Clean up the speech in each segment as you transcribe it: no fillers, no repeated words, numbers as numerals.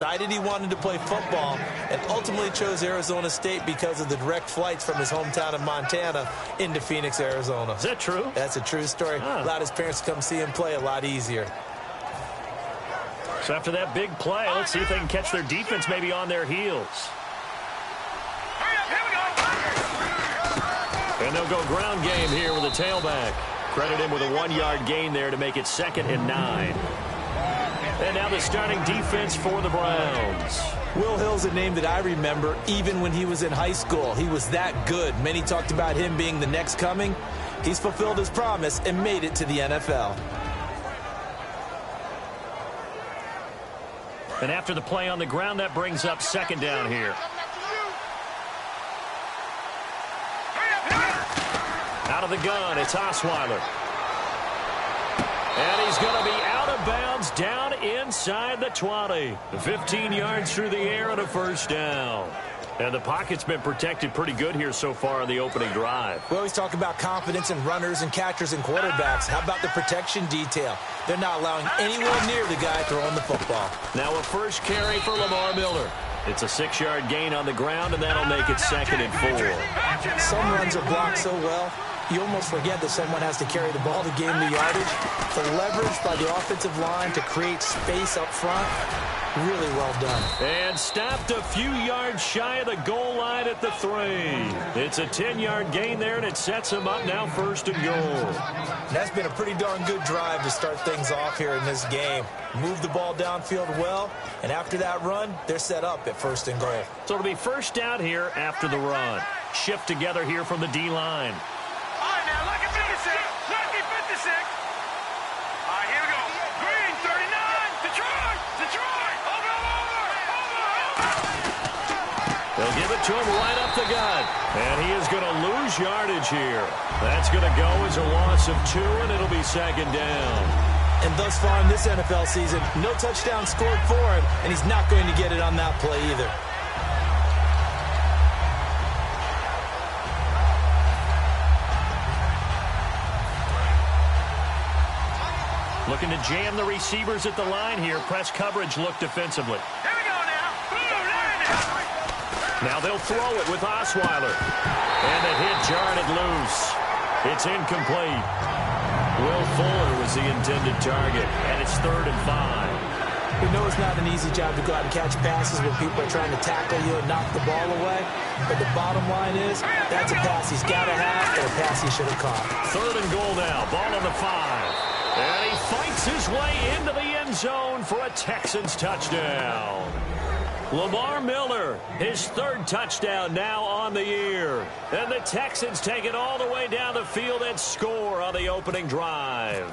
Decided he wanted to play football and ultimately chose Arizona State because of the direct flights from his hometown of Montana into Phoenix, Arizona. Is that true? That's a true story. Allowed his parents to come see him play a lot easier. So after that big play, let's see if they can catch their defense maybe on their heels. And they'll go ground game here with a tailback. Credit him with a 1-yard gain there to make it 2nd and 9. And now the starting defense for the Browns. Will Hill's a name that I remember even when he was in high school. He was that good. Many talked about him being the next coming. He's fulfilled his promise and made it to the NFL. And after the play on the ground, that brings up 2nd down here. Out of the gun, it's Osweiler. And he's going to be out of bounds down inside the 20. 15 yards through the air and a 1st down. And the pocket's been protected pretty good here so far on the opening drive. We always talk about confidence in runners and catchers and quarterbacks. How about the protection detail? They're not allowing anyone near the guy throwing the football. Now a first carry for Lamar Miller. It's a 6-yard gain on the ground, and that'll make it 2nd and 4. Some runs are blocked so well, you almost forget that someone has to carry the ball to gain the yardage. The leverage by the offensive line to create space up front, really well done. And stopped a few yards shy of the goal line at the 3. It's a 10-yard gain there, and it sets them up now 1st and goal. That's been a pretty darn good drive to start things off here in this game. Move the ball downfield well, and after that run, they're set up at 1st and goal. So it'll be 1st down here after the run. Shift together here from the D-line. They'll give it to him right up the gut. And he is going to lose yardage here. That's going to go as a loss of 2, and it'll be 2nd down. And thus far in this NFL season, no touchdown scored for him, and he's not going to get it on that play either. Looking to jam the receivers at the line here. Press coverage look defensively. Here we go now. Now they'll throw it with Osweiler. And the hit jarred it loose. It's incomplete. Will Fuller was the intended target. And it's 3rd and 5. We know it's not an easy job to go out and catch passes when people are trying to tackle you and knock the ball away. But the bottom line is, that's a pass he's got to have and a pass he should have caught. 3rd and goal now. Ball on the 5. And he fights his way into the end zone for a Texans touchdown. Lamar Miller, his 3rd touchdown now on the year. And the Texans take it all the way down the field and score on the opening drive.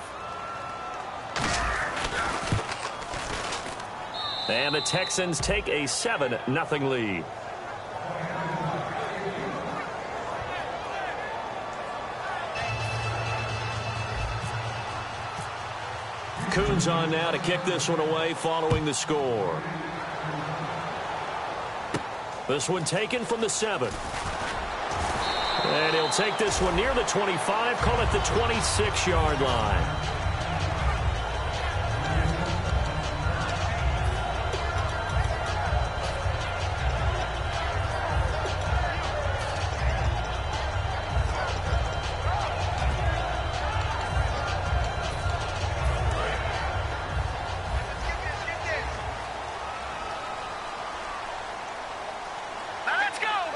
And the Texans take a 7-0 lead. Coons on now to kick this one away following the score. This one taken from the 7. And he'll take this one near the 25, call it the 26-yard line.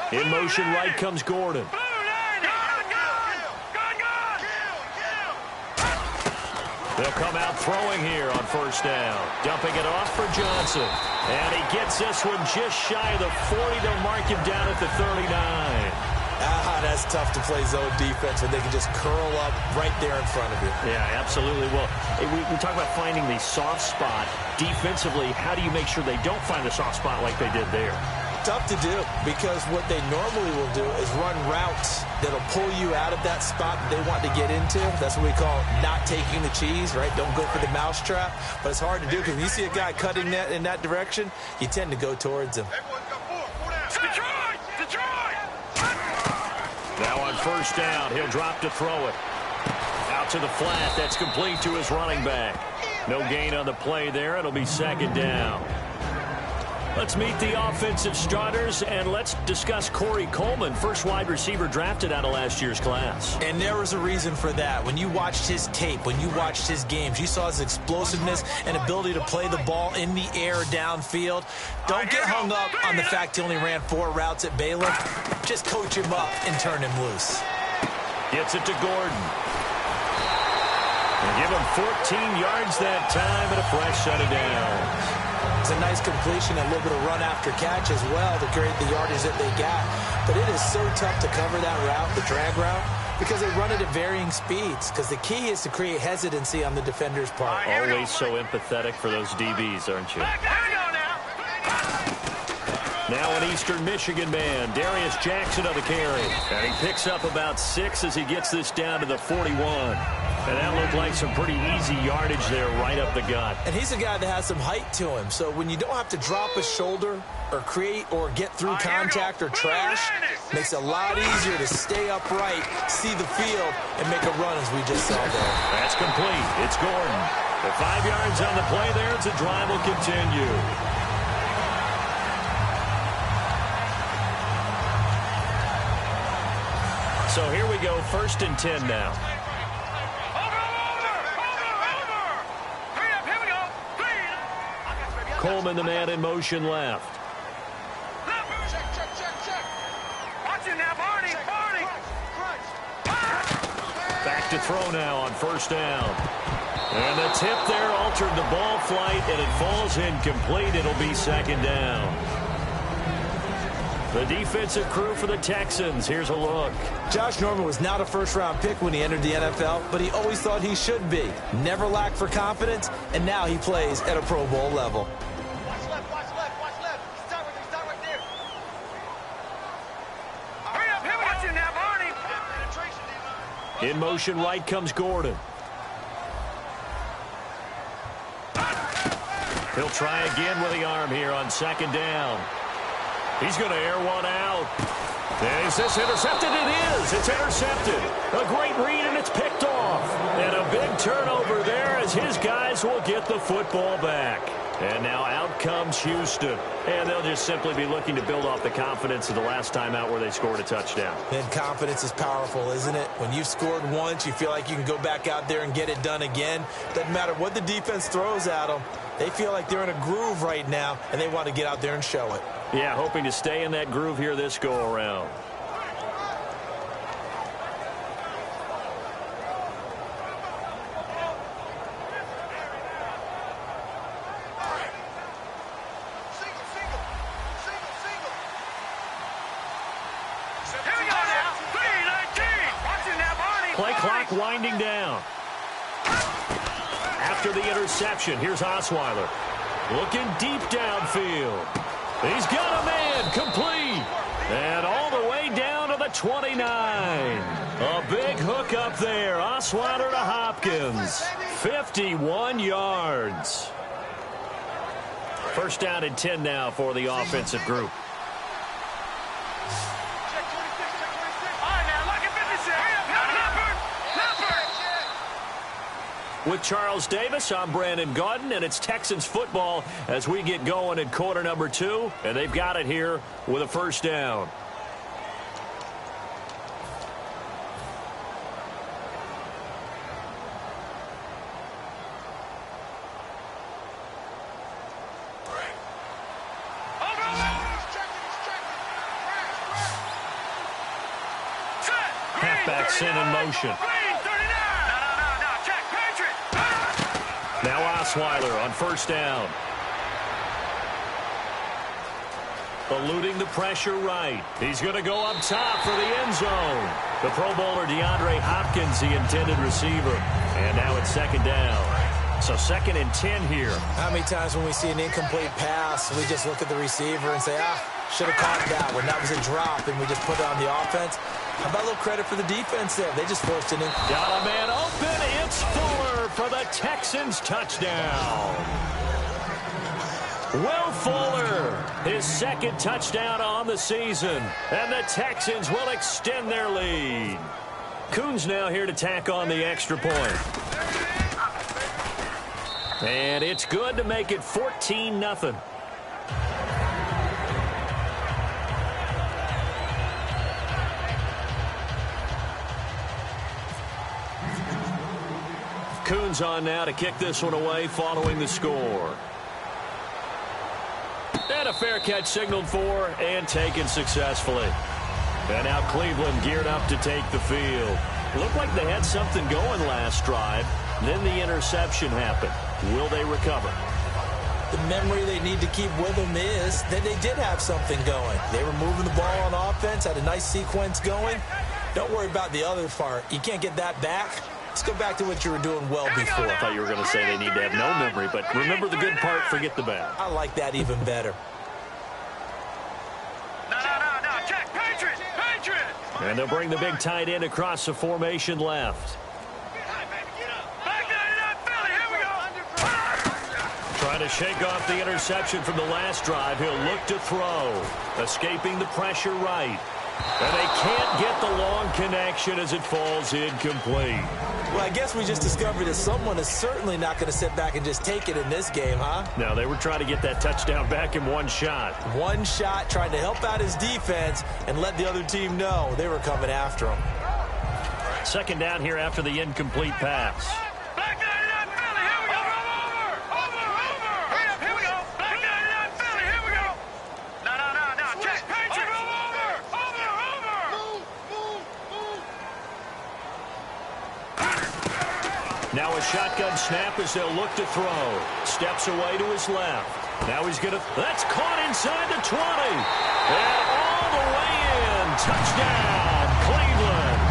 In motion right comes Gordon. They'll come out throwing here on 1st down. Dumping it off for Johnson. And he gets this one just shy of the 40. They'll mark him down at the 39. That's tough to play zone defense when they can just curl up right there in front of you. Yeah, absolutely. Well, we talk about finding the soft spot. Defensively, how do you make sure they don't find the soft spot like they did there? Tough to do, because what they normally will do is run routes that'll pull you out of that spot that they want to get into. That's what we call not taking the cheese, right? Don't go for the mousetrap. But it's hard to do because when you see a guy cutting that in that direction, you tend to go towards him. Now on 1st down, he'll drop to throw it. Out to the flat. That's complete to his running back. No gain on the play there. It'll be 2nd down. Let's meet the offensive starters, and let's discuss Corey Coleman, first wide receiver drafted out of last year's class. And there was a reason for that. When you watched his tape, when you watched his games, you saw his explosiveness and ability to play the ball in the air downfield. Don't get hung up on the fact he only ran 4 routes at Baylor. Just coach him up and turn him loose. Gets it to Gordon. And give him 14 yards that time and a fresh set of downs. It's a nice completion and a little bit of run after catch as well to create the yardage that they got. But it is so tough to cover that route, the drag route, because they run it at varying speeds. Because the key is to create hesitancy on the defender's part. Always so empathetic for those DBs, aren't you? Now an Eastern Michigan man, Darius Jackson on the carry. And he picks up about 6 as he gets this down to the 41. And that looked like some pretty easy yardage there right up the gut. And he's a guy that has some height to him. So when you don't have to drop a shoulder or create or get through contact or trash, makes it a lot easier to stay upright, see the field, and make a run as we just saw there. That's complete. It's Gordon. The 5 yards on the play there as the drive will continue. So here we go, 1st and 10 now. Coleman, the man in motion left. Back to throw now on 1st down. And the tip there altered the ball flight, and it falls incomplete. It'll be 2nd down. The defensive crew for the Texans. Here's a look. Josh Norman was not a first-round pick when he entered the NFL, but he always thought he should be. Never lacked for confidence, and now he plays at a Pro Bowl level. Watch left, watch left, watch left. Start right there. Hurry up, hit watch you now, Barney. In motion right comes Gordon. He'll try again with the arm here on 2nd down. He's going to air one out. And is this intercepted? It is. It's intercepted. A great read, and it's picked off. And a big turnover there as his guys will get the football back. And now out comes Houston. And they'll just simply be looking to build off the confidence of the last time out where they scored a touchdown. And confidence is powerful, isn't it? When you've scored once, you feel like you can go back out there and get it done again. Doesn't matter what the defense throws at them. They feel like they're in a groove right now, and they want to get out there and show it. Yeah, hoping to stay in that groove here this go-around. Play clock winding down. After the interception, here's Osweiler. Looking deep downfield. He's got a man complete. And all the way down to the 29. A big hook up there. Osweiler to Hopkins. 51 yards. 1st down and 10 now for the offensive group. With Charles Davis, I'm Brandon Gaudin, and it's Texans football as we get going in quarter number 2, and they've got it here with a 1st down. Halfback sent in motion. Now Osweiler on 1st down. Eluding the pressure right. He's going to go up top for the end zone. The Pro Bowler DeAndre Hopkins, the intended receiver. And now it's 2nd down. So 2nd and 10 here. How many times when we see an incomplete pass, we just look at the receiver and say, should have caught that one. That was a drop, and we just put it on the offense. How about a little credit for the defense there? They just forced it in. Got a man open. It's Fuller for the Texans touchdown. Will Fuller, his 2nd touchdown on the season. And the Texans will extend their lead. Coons now here to tack on the extra point. And it's good to make it 14-0. comes on now to kick this one away following the score. And a fair catch signaled for and taken successfully. And now Cleveland geared up to take the field. Looked like they had something going last drive. Then the interception happened. Will they recover? The memory they need to keep with them is that they did have something going. They were moving the ball on offense, had a nice sequence going. Don't worry about the other part. You can't get that back. Let's go back to what you were doing well before. I thought you were going to say they need to have no memory, but remember the good part, forget the bad. I like that even better. No, check, Patriot! And they'll bring the big tight end across the formation left. Trying to shake off the interception from the last drive. He'll look to throw. Escaping the pressure right. And they can't get the long connection as it falls incomplete. Well, I guess we just discovered that someone is certainly not going to sit back and just take it in this game, huh? No, they were trying to get that touchdown back in one shot. One shot, trying to help out his defense and let the other team know they were coming after him. Second down here after the incomplete pass. Now a shotgun snap as they'll look to throw. Steps away to his left. Now he's going to... That's caught inside the 20. And all the way in. Touchdown, Cleveland.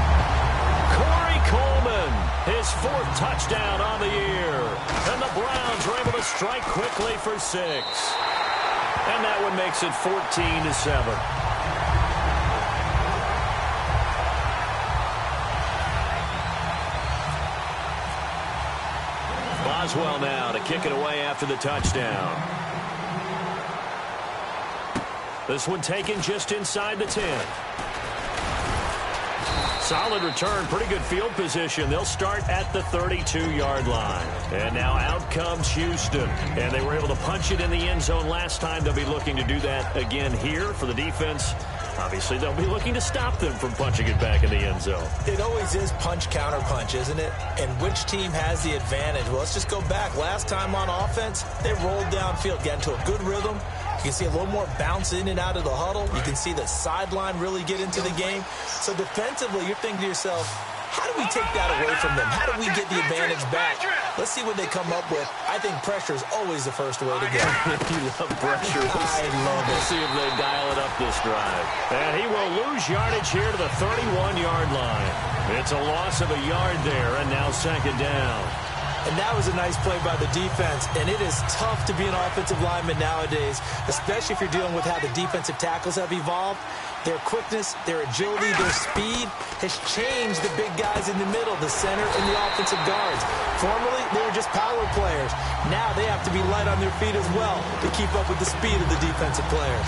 Corey Coleman, his fourth touchdown on the year. And the Browns are able to strike quickly for 6. And that one makes it 14-7. Boswell now to kick it away after the touchdown. This one taken just inside the 10. Solid return, pretty good field position. They'll start at the 32-yard line. And now out comes Houston. And they were able to punch it in the end zone last time. They'll be looking to do that again here for the defense. Obviously, they'll be looking to stop them from punching it back in the end zone. It always is punch, counter punch, isn't it? And which team has the advantage? Well, let's just go back. Last time on offense, they rolled downfield, got into a good rhythm. You can see a little more bounce in and out of the huddle. You can see the sideline really get into the game. So defensively, you're thinking to yourself, how do we take that away from them? How do we get the advantage back? Let's see what they come up with. I think pressure is always the first way to go. You love pressure. I love it. We'll see if they dial it up this drive. And he will lose yardage here to the 31-yard line. It's a loss of a yard there, and now second down. And that was a nice play by the defense. And it is tough to be an offensive lineman nowadays, especially if you're dealing with how the defensive tackles have evolved. Their quickness, their agility, their speed has changed the big guys in the middle, the center, and the offensive guards. Formerly, they were just power players. Now they have to be light on their feet as well to keep up with the speed of the defensive players.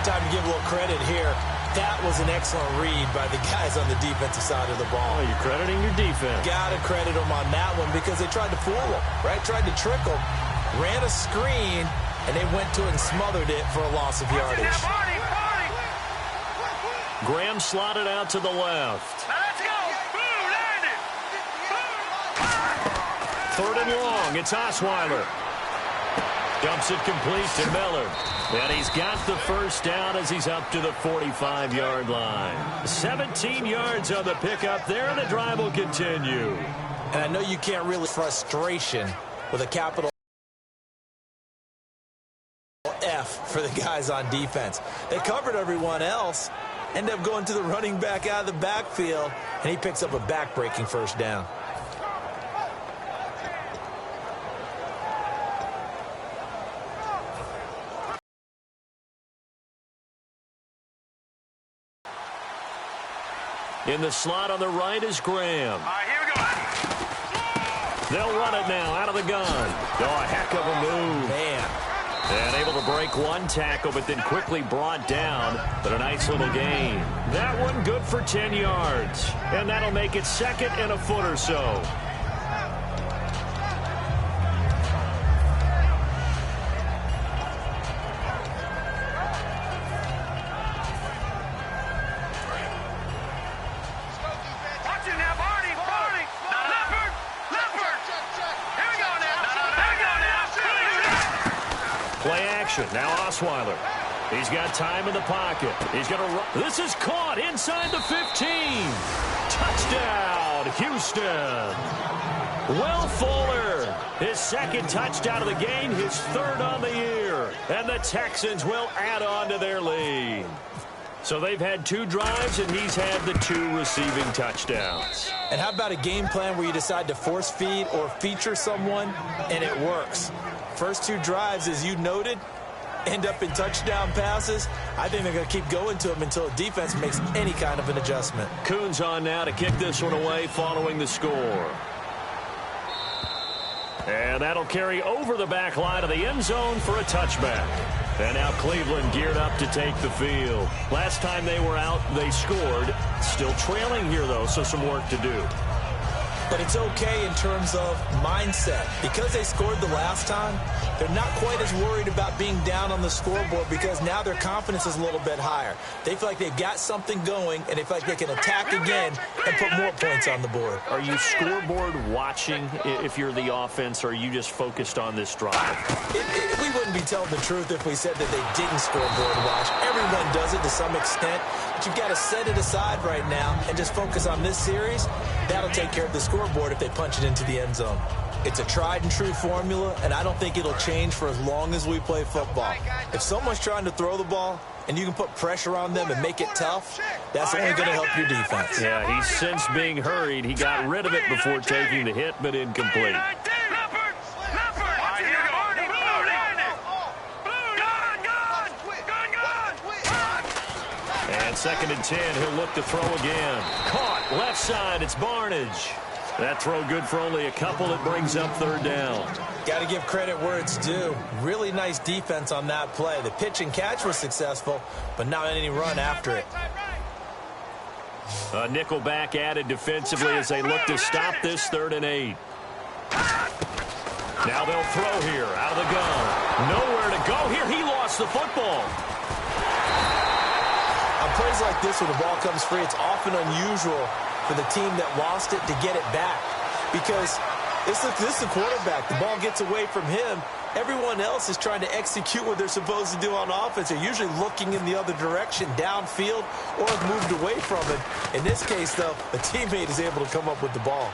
Time to give a little credit here. That was an excellent read by the guys on the defensive side of the ball. Oh, you're crediting your defense. Got to credit them on that one because they tried to fool them, right? Tried to trick them, ran a screen, and they went to it and smothered it for a loss of yardage. Graham slotted out to the left. Now let's go. Boom, landed. Third and long. It's Osweiler. Dumps it complete to Miller. And he's got the first down as he's up to the 45-yard line. 17 yards on the pickup there, and the drive will continue. And I know you can't really frustration with a capital F for the guys on defense. They covered everyone else. End up going to the running back out of the backfield, and he picks up a back-breaking first down. In the slot on the right is Graham. All right, here we go. They'll run it now out of the gun. Oh, a heck of a move. Man. And able to break one tackle, but then quickly brought down. But a nice little gain. That one good for 10 yards. And that'll make it second and a foot or so. motion. Now Osweiler. He's got time in the pocket. He's going to run. This is caught inside the 15. Touchdown, Houston. Will Fuller, his second touchdown of the game, his third on the year. And the Texans will add on to their lead. So they've had 2 drives, and he's had the 2 receiving touchdowns. And how about a game plan where you decide to force feed or feature someone, and it works? First 2 drives, as you noted, end up in touchdown passes. I think they're going to keep going to them until the defense makes any kind of an adjustment. Kuhn's on now to kick this one away following the score. And that'll carry over the back line of the end zone for a touchback. And now Cleveland geared up to take the field. Last time they were out, they scored. Still trailing here, though, so some work to do. But it's okay in terms of mindset. Because they scored the last time, they're not quite as worried about being down on the scoreboard because now their confidence is a little bit higher. They feel like they've got something going, and they feel like they can attack again and put more points on the board. Are you scoreboard watching if you're the offense, or are you just focused on this drive? We wouldn't be telling the truth if we said that they didn't scoreboard watch. Everyone does it to some extent, but you've got to set it aside right now and just focus on this series. That'll take care of the scoreboard if they punch it into the end zone. It's a tried and true formula, and I don't think it'll change for as long as we play football. If someone's trying to throw the ball and you can put pressure on them and make it tough, that's only going to help your defense. Yeah, he's since being hurried. He got rid of it before taking the hit, but incomplete. And 2nd and 10, he'll look to throw again. Caught, left side, it's Barnage. That throw good for only a couple. It brings up 3rd down. Got to give credit where it's due. Really nice defense on that play. The pitch and catch was successful, but not any run after it. A nickel back added defensively as they look to stop this 3rd and 8. Now they'll throw here out of the gun. Nowhere to go here. He lost the football. On plays like this where the ball comes free, it's often unusual for the team that lost it to get it back because this is the quarterback. The ball gets away from him. Everyone else is trying to execute what they're supposed to do on offense. They're usually looking in the other direction, downfield, or have moved away from it. In this case, though, a teammate is able to come up with the ball.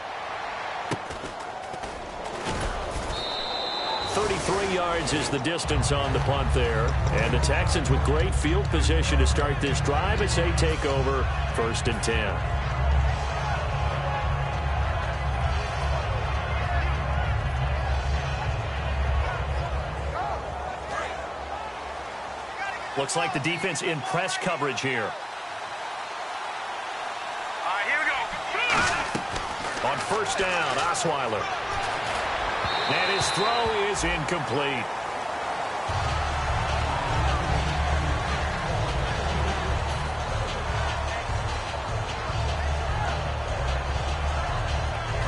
33 yards is the distance on the punt there. And the Texans with great field position to start this drive as they take over 1st and 10. Looks like the defense in press coverage here. All right, here we go. On 1st down, Osweiler. And his throw is incomplete.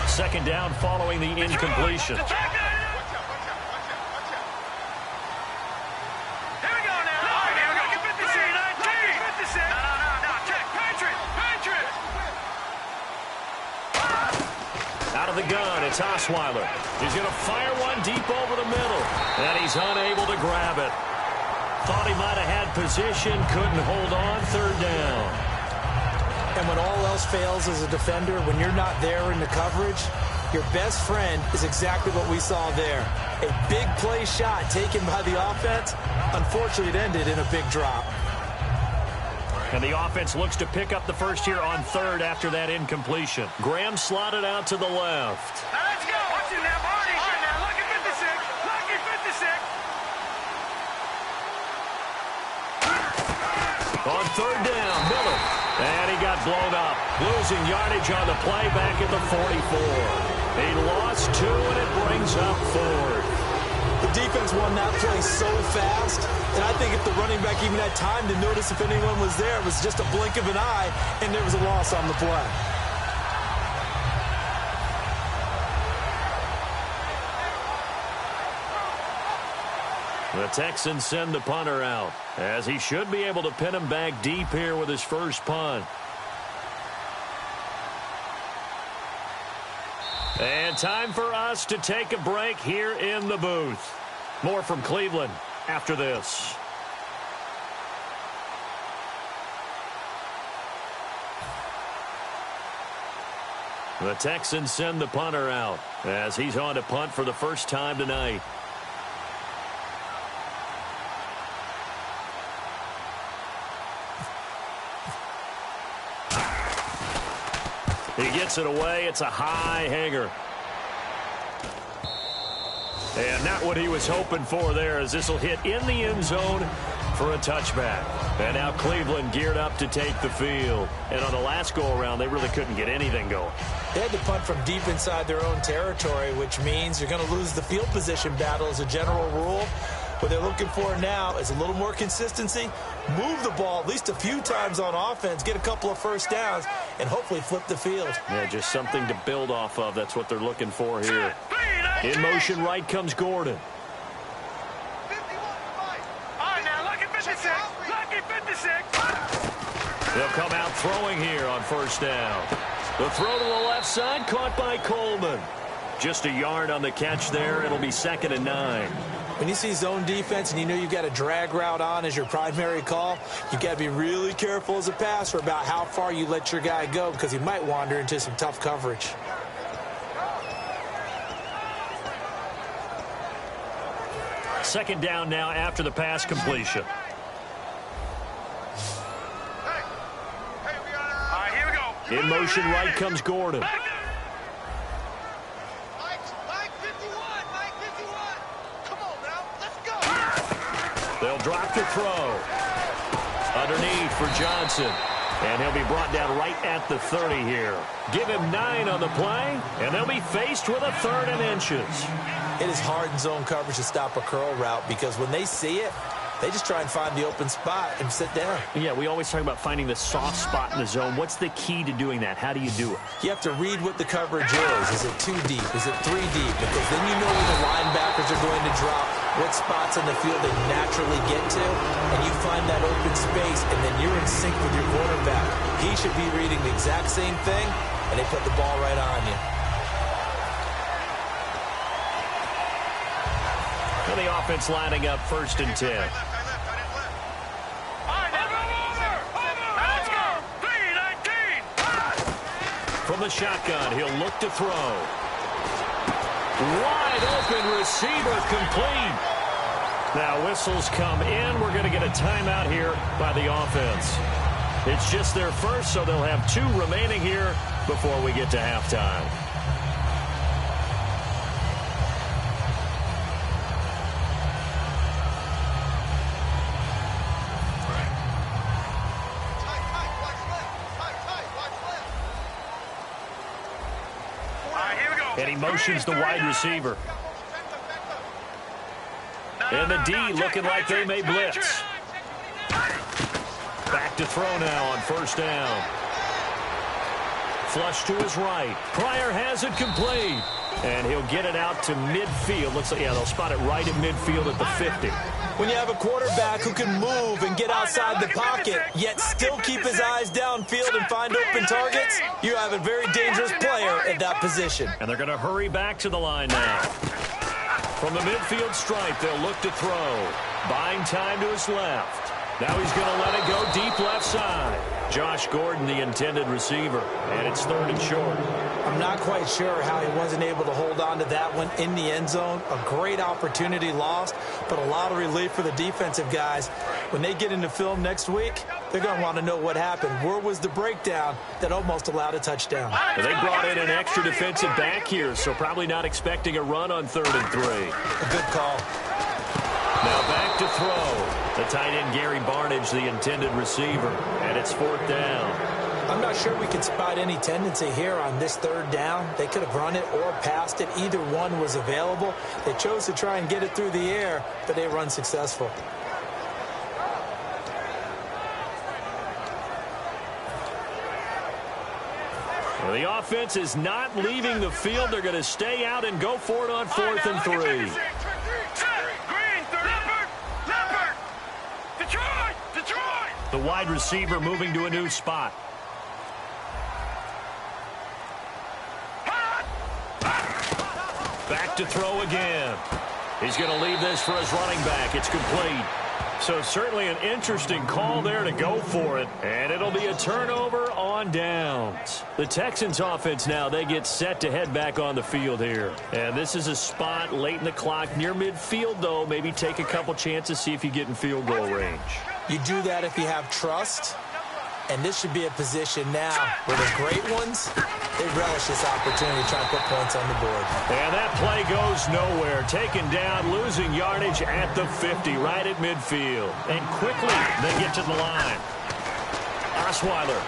Second down following the incompletion. The gun, it's Osweiler. He's going to fire one deep over the middle, and he's unable to grab it. Thought he might have had position, couldn't hold on. 3rd down. And when all else fails as a defender, when you're not there in the coverage, your best friend is exactly what we saw there. A big play shot taken by the offense. Unfortunately, it ended in a big drop. And the offense looks to pick up the first here on 3rd after that incompletion. Graham slotted out to the left. Now let's go. Watch it now, Barney. All right, now, lucky 56. Lucky 56. On 3rd down, Miller. And he got blown up. Losing yardage on the play back at the 44. He lost 2, and it brings up 4th. The defense won that play so fast, and I think if the running back even had time to notice if anyone was there, it was just a blink of an eye, and there was a loss on the play. The Texans send the punter out, as he should be able to pin him back deep here with his first punt. And time for us to take a break here in the booth. More from Cleveland after this. The Texans send the punter out as he's on to punt for the first time tonight. He gets it away. It's a high hanger. And not what he was hoping for there, as this will hit in the end zone for a touchback. And now Cleveland geared up to take the field. And on the last go-around, they really couldn't get anything going. They had to punt from deep inside their own territory, which means you're going to lose the field position battle as a general rule. What they're looking for now is a little more consistency, move the ball at least a few times on offense, get a couple of first downs, and hopefully flip the field. Yeah, just something to build off of. That's what they're looking for here. In motion right comes Gordon. 51, all right, now, lucky 56. Lucky 56. They'll come out throwing here on first down. The throw to the left side, caught by Coleman. Just a yard on the catch there. It'll be 2nd and 9. When you see zone defense and you know you've got a drag route on as your primary call, you've got to be really careful as a passer about how far you let your guy go, because he might wander into some tough coverage. Second down now after the pass completion. Hey, we got it. All right, here we go. In motion right comes Gordon. Mike 51. Mike 51. Come on now. Let's go. They'll drop the throw. Underneath for Johnson. And he'll be brought down right at the 30 here. Give him 9 on the play, and they'll be faced with a 3rd and inches. It is hard in zone coverage to stop a curl route, because when they see it, they just try and find the open spot and sit down. Yeah, we always talk about finding the soft spot in the zone. What's the key to doing that? How do you do it? You have to read what the coverage is. Is it 2 deep? Is it 3 deep? Because then you know where the linebackers are going to drop, what spots on the field they naturally get to, and you find that open space, and then you're in sync with your quarterback. He should be reading the exact same thing, and they put the ball right on you. And the offense lining up 1st and 10. From the shotgun, he'll look to throw. Wide open receiver, complete. Now whistles come in. We're going to get a timeout here by the offense. It's just their first, so they'll have 2 remaining here before we get to halftime. And he motions the wide receiver. And the D looking like they may blitz. Back to throw now on first down. Flush to his right. Pryor has it complete. And he'll get it out to midfield. Looks like, yeah, they'll spot it right at midfield at the 50. When you have a quarterback who can move and get outside the pocket, yet still keep his eyes downfield and find open targets, you have a very dangerous player at that position. And they're going to hurry back to the line now. From the midfield stripe, they'll look to throw. Buying time to his left. Now he's going to let it go deep left side. Josh Gordon, the intended receiver, and it's 3rd and short. I'm not quite sure how he wasn't able to hold on to that one in the end zone. A great opportunity lost, but a lot of relief for the defensive guys. When they get into film next week, they're going to want to know what happened. Where was the breakdown that almost allowed a touchdown? They brought in an extra defensive back here, so probably not expecting a run on 3rd and 3. A good call. Now back to throw. The tight end, Gary Barnage, the intended receiver, and it's 4th down. I'm not sure we can spot any tendency here on this 3rd down. They could have run it or passed it. Either one was available. They chose to try and get it through the air, but they were unsuccessful. Well, the offense is not leaving the field. They're going to stay out and go for it on 4th and 3. The wide receiver moving to a new spot. Back to throw again. He's going to leave this for his running back. It's complete. So certainly an interesting call there to go for it. And it'll be a turnover on downs. The Texans offense now, they get set to head back on the field here. And this is a spot late in the clock near midfield, though. Maybe take a couple chances, see if you get in field goal range. You do that if you have trust. And this should be a position now where the great ones, they relish this opportunity to try and put points on the board. And that play goes nowhere. Taken down, losing yardage at the 50, right at midfield. And quickly, they get to the line. Osweiler.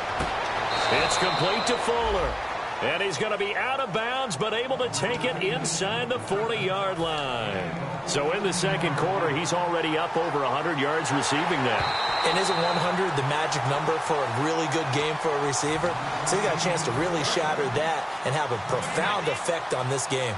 It's complete to Fuller. And he's going to be out of bounds, but able to take it inside the 40-yard line. So in the second quarter, he's already up over 100 yards receiving now. And isn't 100 the magic number for a really good game for a receiver? So he got a chance to really shatter that and have a profound effect on this game.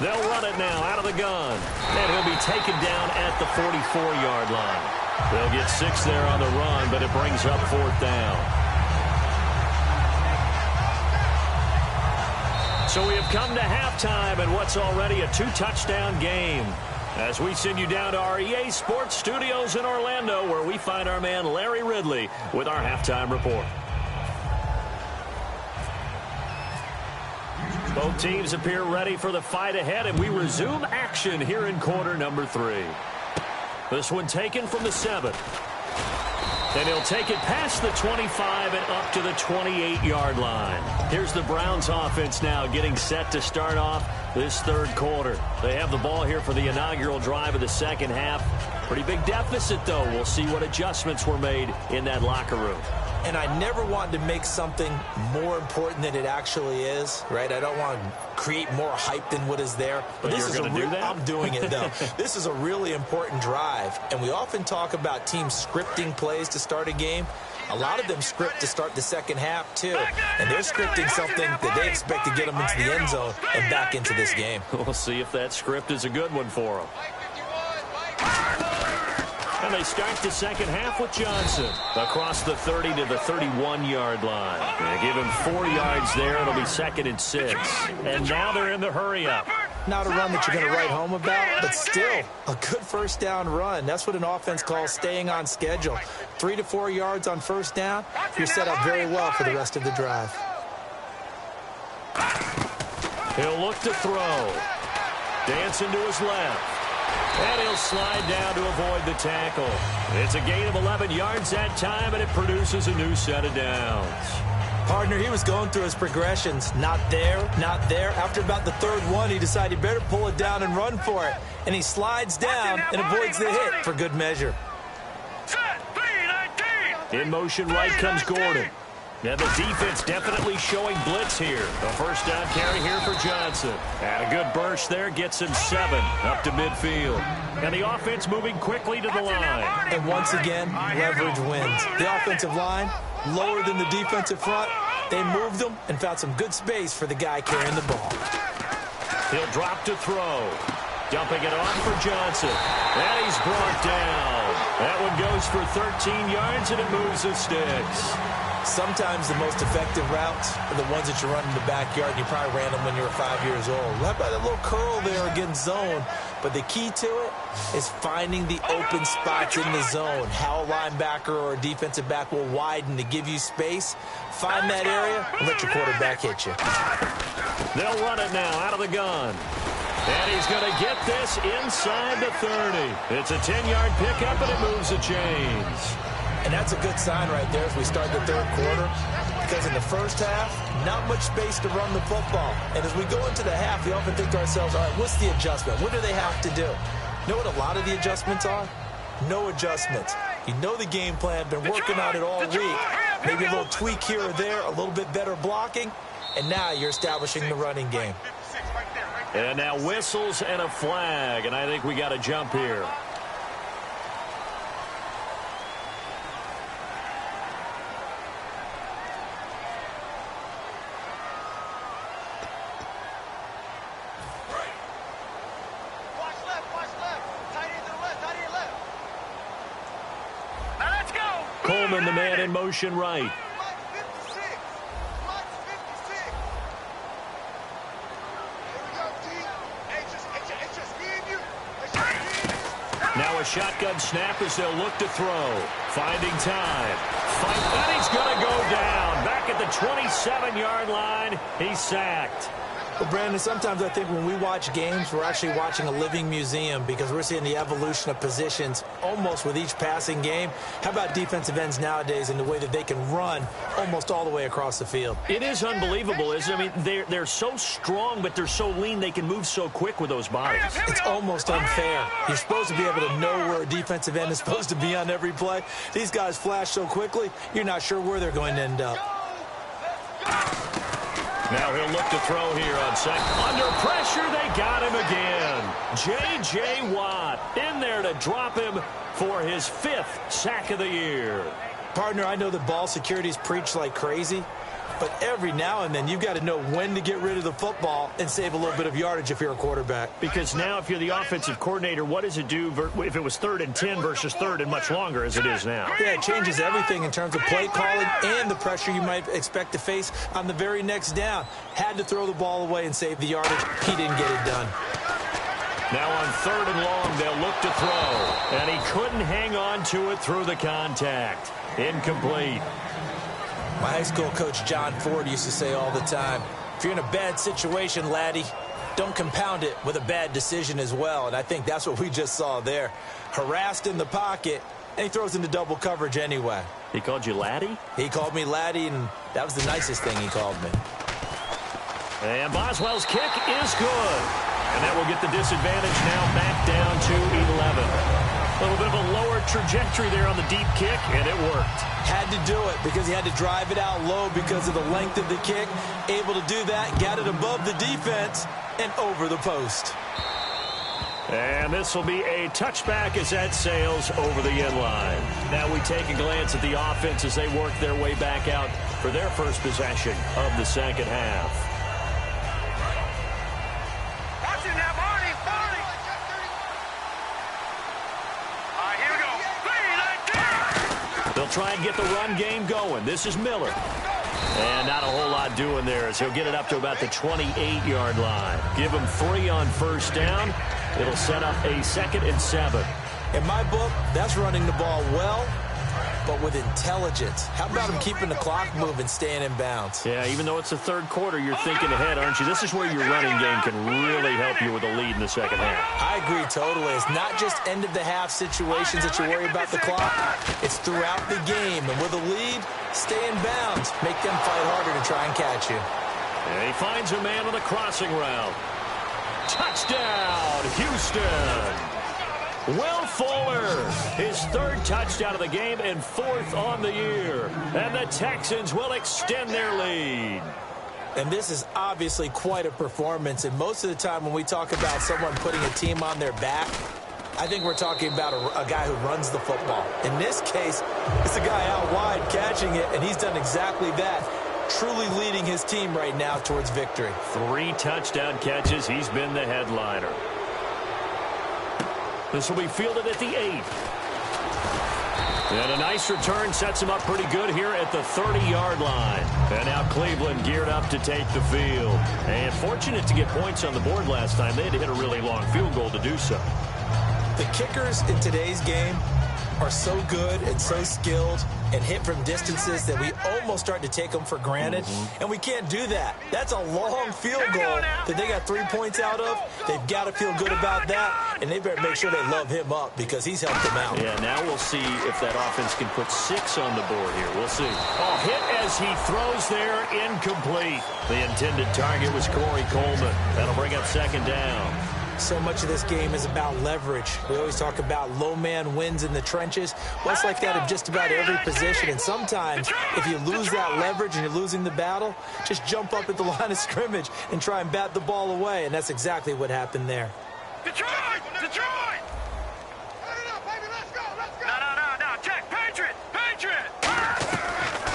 They'll run it now out of the gun. And he'll be taken down at the 44-yard line. They'll get 6 there on the run, but it brings up 4th down. So we have come to halftime in what's already a 2-touchdown game. As we send you down to our EA Sports Studios in Orlando, where we find our man Larry Ridley with our halftime report. Both teams appear ready for the fight ahead, and we resume action here in quarter number 3. This one taken from the 7. And he'll take it past the 25 and up to the 28-yard line. Here's the Browns offense now getting set to start off this third quarter. They have the ball here for the inaugural drive of the second half. Pretty big deficit, though. We'll see what adjustments were made in that locker room. And I never wanted to make something more important than it actually is, right? I don't want to create more hype than what is there. But this is going to do that? I'm doing it, though. This is a really important drive. And we often talk about teams scripting plays to start a game. A lot of them script to start the second half, too. And they're scripting something that they expect to get them into the end zone and back into this game. We'll see if that script is a good one for them. And they start the second half with Johnson across the 30 to the 31-yard line. They give him 4 yards there. It'll be 2nd and 6. And now they're in the hurry-up. Not a run that you're going to write home about, but still a good first down run. That's what an offense calls staying on schedule. 3 to 4 yards on first down. You're set up very well for the rest of the drive. He'll look to throw. Dancing to his left. And he'll slide down to avoid the tackle. It's a gain of 11 yards that time, and it produces a new set of downs. Partner, he was going through his progressions. Not there, not there. After about the third one, he decided he better pull it down and run for it. And he slides down and avoids the hit for good measure. In motion right comes Gordon. Now the defense definitely showing blitz here. A first down carry here for Johnson. And a good burst there gets him 7 up to midfield. And the offense moving quickly to the line. And once again, leverage wins. The offensive line, lower than the defensive front. They moved them and found some good space for the guy carrying the ball. He'll drop to throw. Dumping it off for Johnson. And he's brought down. That one goes for 13 yards, and it moves the sticks. Sometimes the most effective routes are the ones that you run in the backyard, and you probably ran them when you were 5 years old. How about that little curl there against zone? But the key to it is finding the open spots in the zone. How a linebacker or a defensive back will widen to give you space. Find that area and let your quarterback hit you. They'll run it now out of the gun. And he's going to get this inside the 30. It's a 10-yard pickup, and it moves the chains. And that's a good sign right there as we start the third quarter, because in the first half, not much space to run the football. And as we go into the half, we often think to ourselves, all right, what's the adjustment? What do they have to do? You know what a lot of the adjustments are? No adjustments. You know the game plan, been working on it all week. Maybe a little tweak here or there, a little bit better blocking, and now you're establishing the running game. And now whistles and a flag, and I think we got a jump here. Now let's go! showing the man in motion right. Now a shotgun snap as they'll look to throw. Finding time. And he's going to go down. Back at the 27-yard line. He's sacked. Well, Brandon, sometimes I think when we watch games, we're actually watching a living museum because we're seeing the evolution of positions almost with each passing game. How about defensive ends nowadays and the way that they can run almost all the way across the field? It is unbelievable, isn't it? I mean, they're so strong, but they're so lean they can move so quick with those bodies. It's almost unfair. You're supposed to be able to know where a defensive end is supposed to be on every play. These guys flash so quickly, you're not sure where they're going to end up. Now he'll look to throw here on second. Under pressure, they got him again. J.J. Watt in there to drop him for his 5th sack of the year. Partner, I know that ball security's preached like crazy, but every now and then you've got to know when to get rid of the football and save a little bit of yardage if you're a quarterback. Because now if you're the offensive coordinator, what does it do if it was 3rd and 10 versus 3rd and much longer as it is now? Yeah, it changes everything in terms of play calling and the pressure you might expect to face on the very next down. Had to throw the ball away and save the yardage. He didn't get it done. Now on 3rd and long, they'll look to throw. And he couldn't hang on to it through the contact. Incomplete. My high school coach, John Ford, used to say all the time, if you're in a bad situation, laddie, don't compound it with a bad decision as well. And I think that's what we just saw there. Harassed in the pocket, and he throws into double coverage anyway. He called you laddie? He called me laddie, and that was the nicest thing he called me. And Boswell's kick is good. And that will get the disadvantage now back down to 11. A little bit of a lower trajectory there on the deep kick, and it worked. Had to do it because he had to drive it out low because of the length of the kick. Able to do that, got it above the defense and over the post. And this will be a touchback as that sails over the end line. Now we take a glance at the offense as they work their way back out for their first possession of the second half. They'll try and get the run game going. This is Miller. And not a whole lot doing there as he'll get it up to about the 28-yard line. Give him 3 on first down. It'll set up a 2nd and 7. In my book, that's running the ball well, but with intelligence. How about him keeping the clock moving, staying in bounds? Yeah, even though it's the 3rd quarter, you're thinking ahead, aren't you? This is where your running game can really help you with a lead in the second half. I agree totally. It's not just end-of-the-half situations that you worry about the clock. It's throughout the game. And with a lead, stay in bounds. Make them fight harder to try and catch you. And he finds a man on the crossing route. Touchdown, Houston! Will Fuller, his 3rd touchdown of the game and 4th on the year. And the Texans will extend their lead. And this is obviously quite a performance. And most of the time when we talk about someone putting a team on their back, I think we're talking about a guy who runs the football. In this case, it's a guy out wide catching it, and he's done exactly that. Truly leading his team right now towards victory. 3 touchdown catches. He's been the headliner. This will be fielded at the 8. And a nice return sets him up pretty good here at the 30-yard line. And now Cleveland geared up to take the field. And fortunate to get points on the board last time. They had to hit a really long field goal to do so. The kickers in today's game are so good and so skilled and hit from distances that we almost start to take them for granted. And we can't do that. That's a long field goal that they got 3 points out of. They've got to feel good about that, and they better make sure they love him up because he's helped them out. Yeah, now we'll see if that offense can put 6 on the board here. We'll see. Oh, hit as he throws there, incomplete. The intended target was Corey Coleman. That'll bring up 2nd down. So much of this game is about leverage. We always talk about low man wins in the trenches. Well, it's like that in just about every position. And sometimes if you lose that leverage and you're losing the battle, just jump up at the line of scrimmage and try and bat the ball away. And that's exactly what happened there. Detroit! Detroit! No, check. Patriot!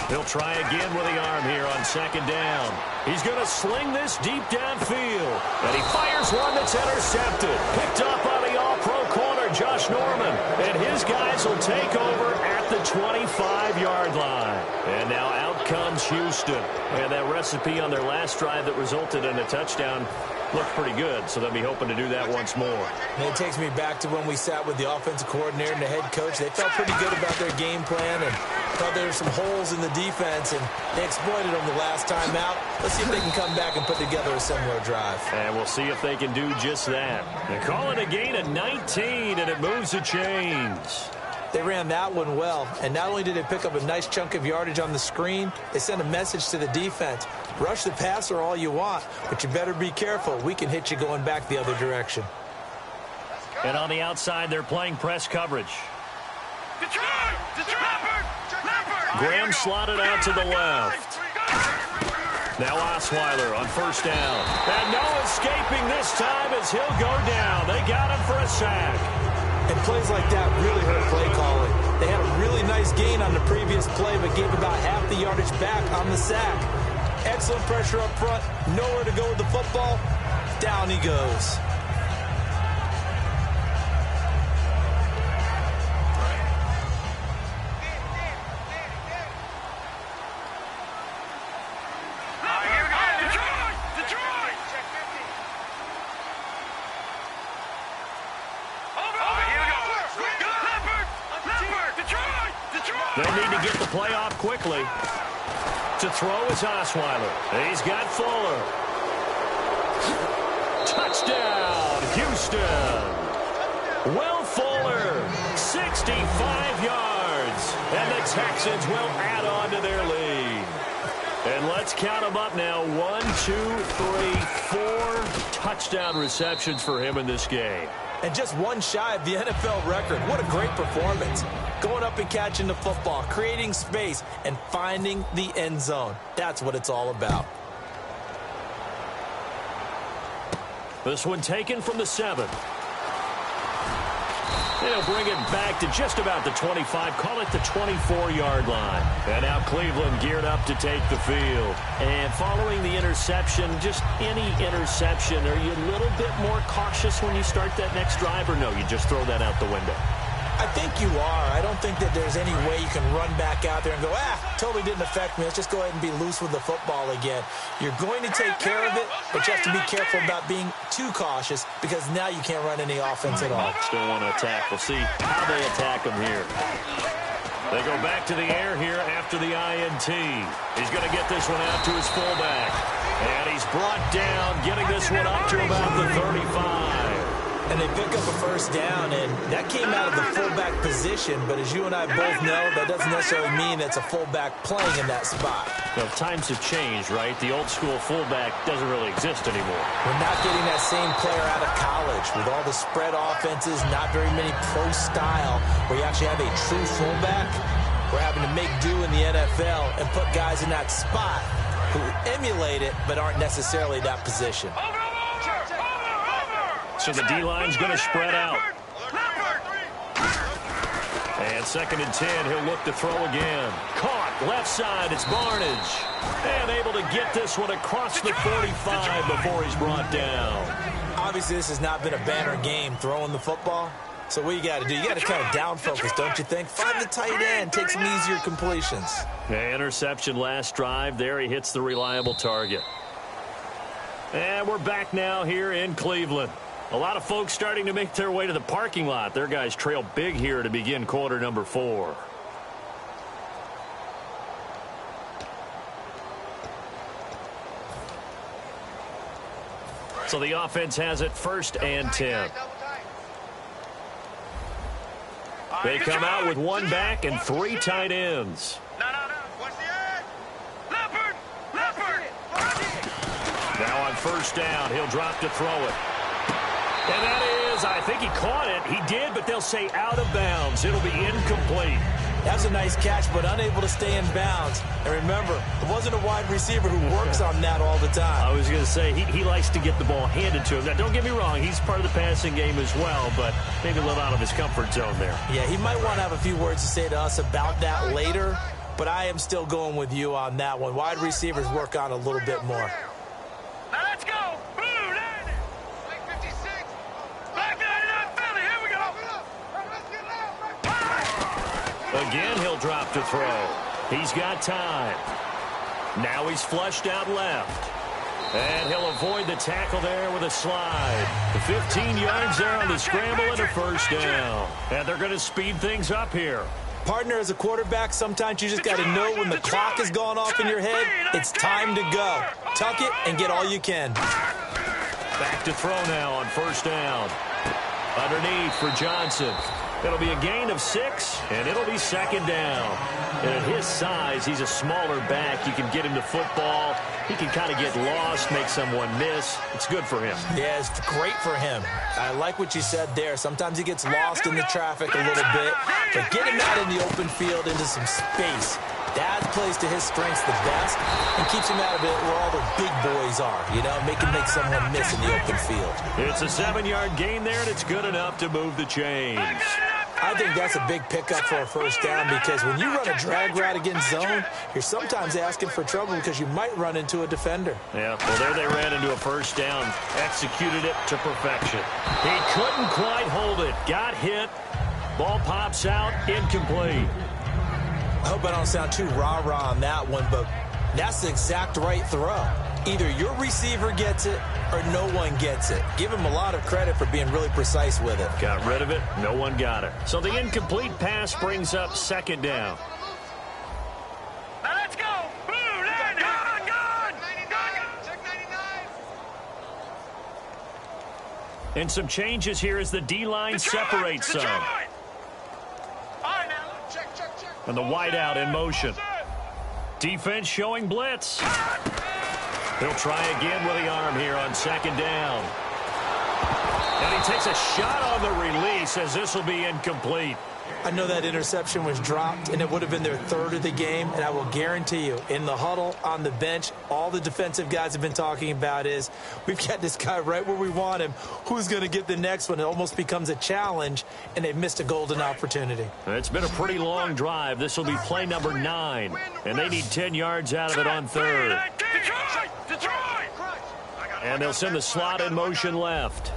He'll try again with the arm here on 2nd down. He's going to sling this deep downfield. And he fires one that's intercepted. Picked up by the all-pro corner, Josh Norman. And his guys will take over at at the 25-yard line. And now out comes Houston. And that recipe on their last drive that resulted in a touchdown looked pretty good, so they'll be hoping to do that once more. And it takes me back to when we sat with the offensive coordinator and the head coach. They felt pretty good about their game plan and thought there were some holes in the defense, and they exploited them the last time out. Let's see if they can come back and put together a similar drive. And we'll see if they can do just that. They call it a gain of 19, and it moves the chains. They ran that one well, and not only did they pick up a nice chunk of yardage on the screen, they sent a message to the defense. Rush the passer all you want, but you better be careful. We can hit you going back the other direction. And on the outside, they're playing press coverage. Graham slotted out to the left. Now Osweiler on first down. And no escaping this time as he'll go down. They got him for a sack. And plays like that really hurt play calling. They had a really nice gain on the previous play, but gave about half the yardage back on the sack. Excellent pressure up front. Nowhere to go with the football. Down he goes. They need to get the play off quickly. To throw is Osweiler. He's got Fuller. Touchdown, Houston. Will Fuller, 65 yards. And the Texans will add on to their lead. And let's count them up now. 1, 2, 3, 4 touchdown receptions for him in this game. And just one shy of the NFL record. What a great performance. Going up and catching the football, creating space, and finding the end zone. That's what it's all about. This one taken from the 7. They'll bring it back to just about the 25. Call it the 24-yard line. And now Cleveland geared up to take the field. And following the interception, just any interception, are you a little bit more cautious when you start that next drive, or no, you just throw that out the window? I think you are. I don't think that there's any way you can run back out there and go, totally didn't affect me. Let's just go ahead and be loose with the football again. You're going to take care of it, but you have to be careful about being too cautious because now you can't run any offense at all. Still want to attack. We'll see how they attack them here. They go back to the air here after the INT. He's going to get this one out to his fullback. And he's brought down, getting this one up to about the 35. And they pick up a first down, and that came out of the fullback position. But as you and I both know, that doesn't necessarily mean that's a fullback playing in that spot. Well, times have changed, right? The old-school fullback doesn't really exist anymore. We're not getting that same player out of college. With all the spread offenses, not very many pro style, where you actually have a true fullback. We're having to make do in the NFL and put guys in that spot who emulate it but aren't necessarily that position. So the D-line's going to spread out. And 2nd and 10, he'll look to throw again. Caught, left side, it's Barnage. And able to get this one across the 45 before he's brought down. Obviously, this has not been a banner game throwing the football. So what you got to do, you got to kind of down focus, don't you think? Find the tight end, take some easier completions. The interception last drive. There he hits the reliable target. And we're back now here in Cleveland. A lot of folks starting to make their way to the parking lot. Their guys trail big here to begin quarter number 4. So the offense has it 1st and 10. They come out with 1 back and 3 tight ends. Now on 1st down, he'll drop to throw it. And that is, I think he caught it. He did, but they'll say out of bounds. It'll be incomplete. That's a nice catch, but unable to stay in bounds. And remember, it wasn't a wide receiver who works on that all the time. I was going to say, he likes to get the ball handed to him. Now, don't get me wrong, he's part of the passing game as well, but maybe a little out of his comfort zone there. Yeah, he might want to have a few words to say to us about that later, but I am still going with you on that one. Wide receivers work on a little bit more. Now let's go. Again, he'll drop to throw. He's got time. Now he's flushed out left. And he'll avoid the tackle there with a slide. The 15 yards there on the scramble and a first down. And they're going to speed things up here. Partner, as a quarterback, sometimes you just got to know when the clock has gone off in your head, it's time to go. Tuck it and get all you can. Back to throw now on first down. Underneath for Johnson. It'll be a gain of 6, and it'll be second down. And at his size, he's a smaller back. You can get him to football. He can kind of get lost, make someone miss. It's good for him. Yeah, it's great for him. I like what you said there. Sometimes he gets lost in the traffic a little bit, but get him out in the open field into some space. That plays to his strengths the best and keeps him out of it where all the big boys are, you know, make someone miss in the open field. It's a 7-yard gain there, and it's good enough to move the chains. I think that's a big pickup for a first down because when you run a drag route against zone, you're sometimes asking for trouble because you might run into a defender. Yeah, well, there they ran into a first down, executed it to perfection. He couldn't quite hold it, got hit, ball pops out, incomplete. I hope I don't sound too rah-rah on that one, but that's the exact right throw. Either your receiver gets it or no one gets it. Give him a lot of credit for being really precise with it. Got rid of it. No one got it. So the incomplete pass brings up second down. Now let's go. Blue line. Gone. 99. Check 99. And some changes here as the D-line separates some. And the wideout in motion. Defense showing blitz. He'll try again with the arm here on second down. And he takes a shot on the release as this will be incomplete. I know that interception was dropped, and it would have been their third of the game, and I will guarantee you, in the huddle, on the bench, all the defensive guys have been talking about is, we've got this guy right where we want him. Who's going to get the next one? It almost becomes a challenge, and they've missed a golden opportunity. It's been a pretty long drive. This will be play number 9, and they need 10 yards out of it on third. And they'll send the slot in motion left.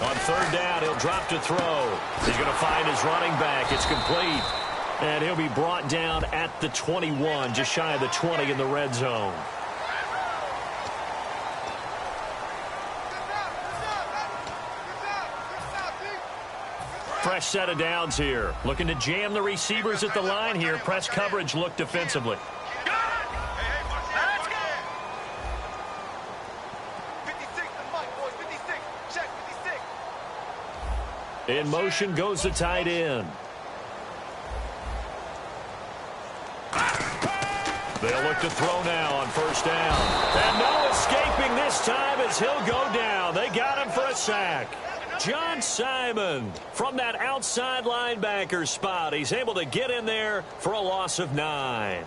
On third down, he'll drop to throw. He's going to find his running back. It's complete. And he'll be brought down at the 21, just shy of the 20 in the red zone. Fresh set of downs here. Looking to jam the receivers at the line here. Press coverage look defensively. In motion goes the tight end. They'll look to throw now on first down. And no escaping this time as he'll go down. They got him for a sack. John Simon from that outside linebacker spot. He's able to get in there for a loss of 9.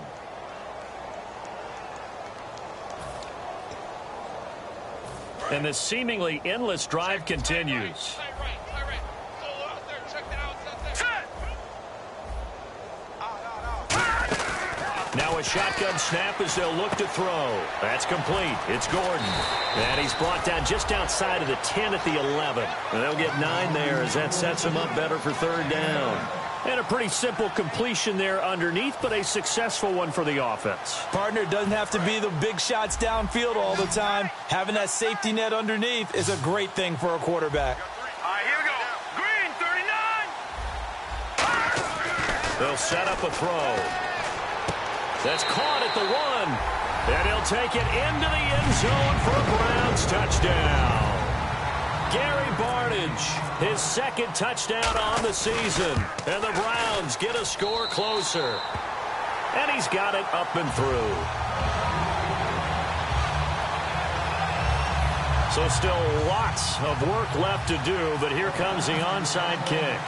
And the seemingly endless drive continues. Now a shotgun snap as they'll look to throw. That's complete. It's Gordon. And he's brought down just outside of the 10 at the 11. And they'll get 9 there as that sets him up better for third down. And a pretty simple completion there underneath, but a successful one for the offense. Partner, it doesn't have to be the big shots downfield all the time. Having that safety net underneath is a great thing for a quarterback. All right, here we go. Green, 39. They'll set up a throw. That's caught at the 1. And he'll take it into the end zone for a Browns touchdown. Gary Barnidge, his second touchdown on the season. And the Browns get a score closer. And he's got it up and through. So still lots of work left to do, but here comes the onside kick.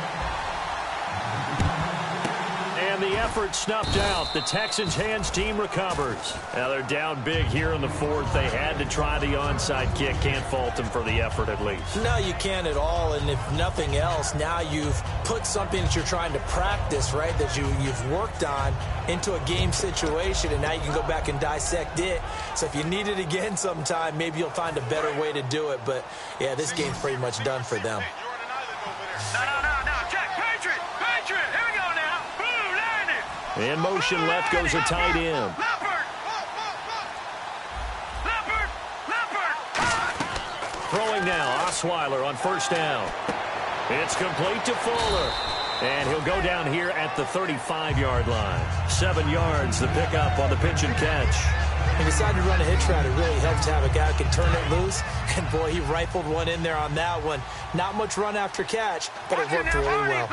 And And the effort snuffed out. The Texans hands team recovers. Now they're down big here in the fourth. They had to try the onside kick. Can't fault them for the effort at least. No, you can't at all. And if nothing else, now you've put something that you're trying to practice, right, that you've worked on into a game situation, and now you can go back and dissect it. So if you need it again sometime, maybe you'll find a better way to do it. But, yeah, this game's pretty much done for them. No. Check. Patriot. Here we go now. Boom, landed. In motion left goes a tight end. Leopard. Throwing now, Osweiler on first down. It's complete to Fuller. And he'll go down here at the 35-yard line. 7 yards, the pickup on the pitch and catch. He decided to run a hitch route. It really helped to have a guy who can turn it loose. And, boy, he rifled one in there on that one. Not much run after catch, but it worked really well.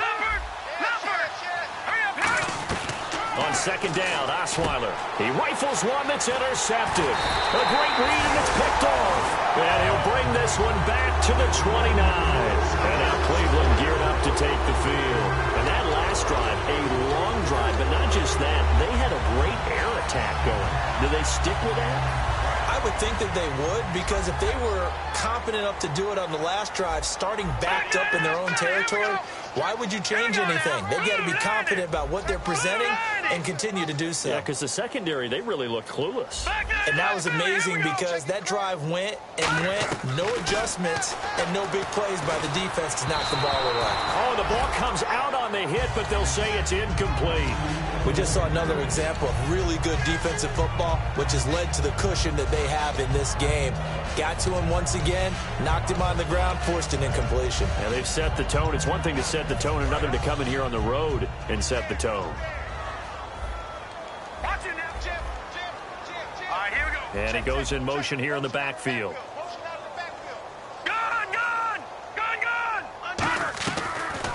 On second down, Osweiler. He rifles one that's intercepted. A great read, and it's picked off. And he'll bring this one back to the 29. And now Cleveland geared up to take the field. And that last drive, a long drive, but not just that. They had a great air attack going. Do they stick with that? I would think that they would, because if they were confident enough to do it on the last drive, starting backed up in their own territory, why would you change anything? They've got to be confident about what they're presenting and continue to do so. Yeah, because the secondary, they really look clueless. And that was amazing because that drive went, no adjustments, and no big plays by the defense to knock the ball away. Oh, the ball comes out on the hit, but they'll say it's incomplete. We just saw another example of really good defensive football, which has led to the cushion that they have in this game. Got to him once again, knocked him on the ground, forced an incompletion. Yeah, they've set the tone. It's one thing to set the tone, another to come in here on the road and set the tone. And he goes in motion here in the backfield.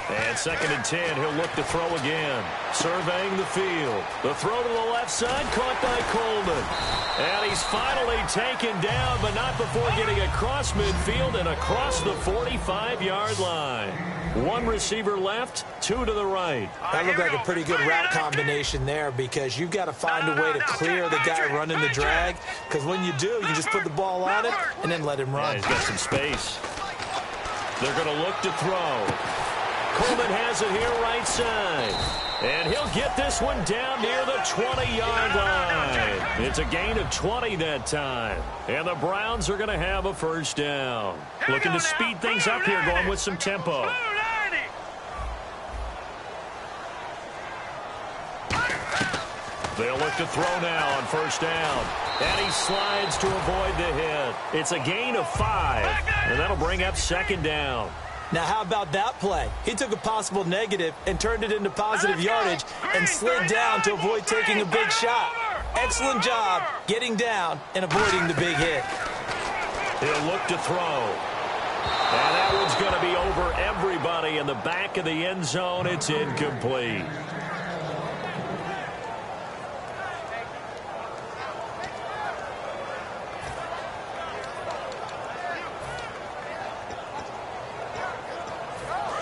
And 2nd and 10, he'll look to throw again. Surveying the field. The throw to the left side, caught by Coleman. And he's finally taken down, but not before getting across midfield and across the 45-yard line. One receiver left, 2 to the right. That looked like a pretty good route combination there, because you've got to find a way to clear the guy running the drag, because when you do, you just put the ball on it and then let him run. Yeah, he's got some space. They're going to look to throw. Coleman has it here right side. And he'll get this one down near the 20-yard line. It's a gain of 20 that time. And the Browns are going to have a first down. Looking to speed things up here, going with some tempo. They'll look to throw now on first down. And he slides to avoid the hit. It's a gain of 5. And that'll bring up 2nd down. Now, how about that play? He took a possible negative and turned it into positive yardage and slid down to avoid taking a big shot. Excellent job getting down and avoiding the big hit. He'll look to throw. And that one's going to be over everybody in the back of the end zone. It's incomplete.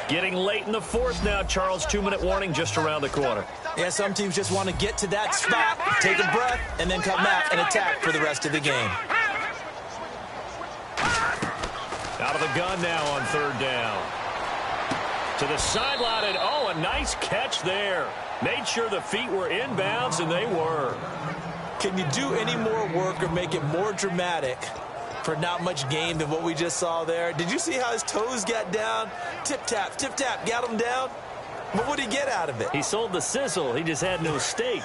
Getting late in the fourth now, Charles. 2-minute warning just around the corner. Yeah, some teams just want to get to that spot, take a breath, and then come back and attack for the rest of the game. Out of the gun now on 3rd down. To the sideline, and oh, a nice catch there. Made sure the feet were inbounds, and they were. Can you do any more work or make it more dramatic for not much gain than what we just saw there? Did you see how his toes got down? Tip-tap, got him down. But what did he get out of it? He sold the sizzle. He just had no steak.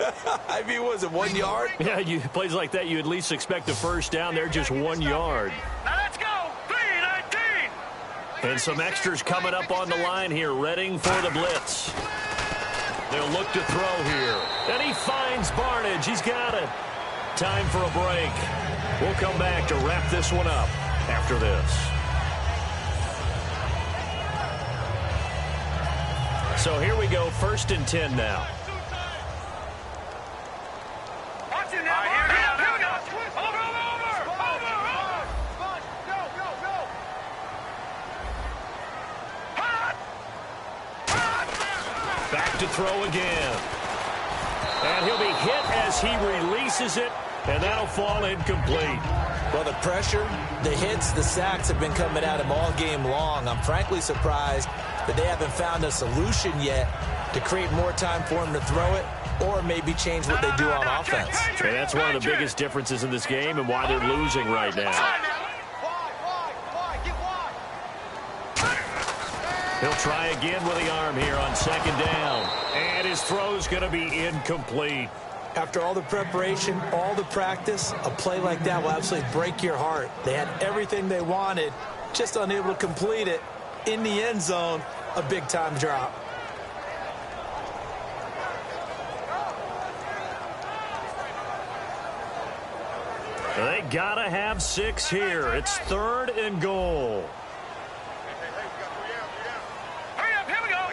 I mean, was it 1 yard? Yeah, plays like that, you at least expect a first down. They're just 1 yard. Now let's go. 3-19. And some extras coming up on the line here, readying for the blitz. They'll look to throw here. And he finds Barnage. He's got it. Time for a break. We'll come back to wrap this one up after this. So here we go, 1st and 10 now. Watch it now. Here we go. Over. Back to throw again. hit as he releases it, and that'll fall incomplete. Well, the pressure, the hits, the sacks have been coming at him all game long. I'm frankly surprised that they haven't found a solution yet to create more time for him to throw it or maybe change what they do on offense. And that's one of the biggest differences in this game and why they're losing right now. He'll try again with the arm here on second down. And his throw's going to be incomplete. After all the preparation, all the practice, a play like that will absolutely break your heart. They had everything they wanted, just unable to complete it. In the end zone, a big-time drop. They got to have 6 here. It's 3rd and goal.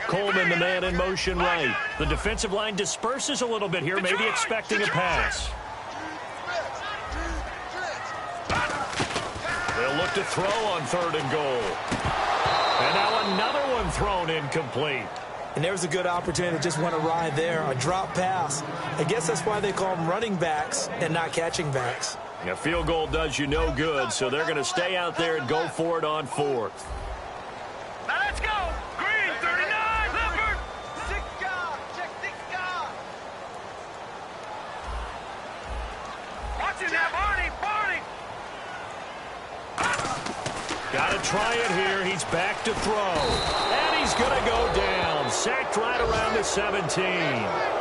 Coleman, the man in motion right. The defensive line disperses a little bit here, maybe expecting a pass. They'll look to throw on 3rd and goal. And now another one thrown incomplete. And there's a good opportunity to just went awry there, a drop pass. I guess that's why they call them running backs and not catching backs. A field goal does you no good, so they're going to stay out there and go for it on 4th. Now let's go. Green, 39, Leopard. 6 guard, check 6 guard. Watch it now, Barney. Got to try it here. He's back to throw. And he's going to go down. Sacked right around the 17.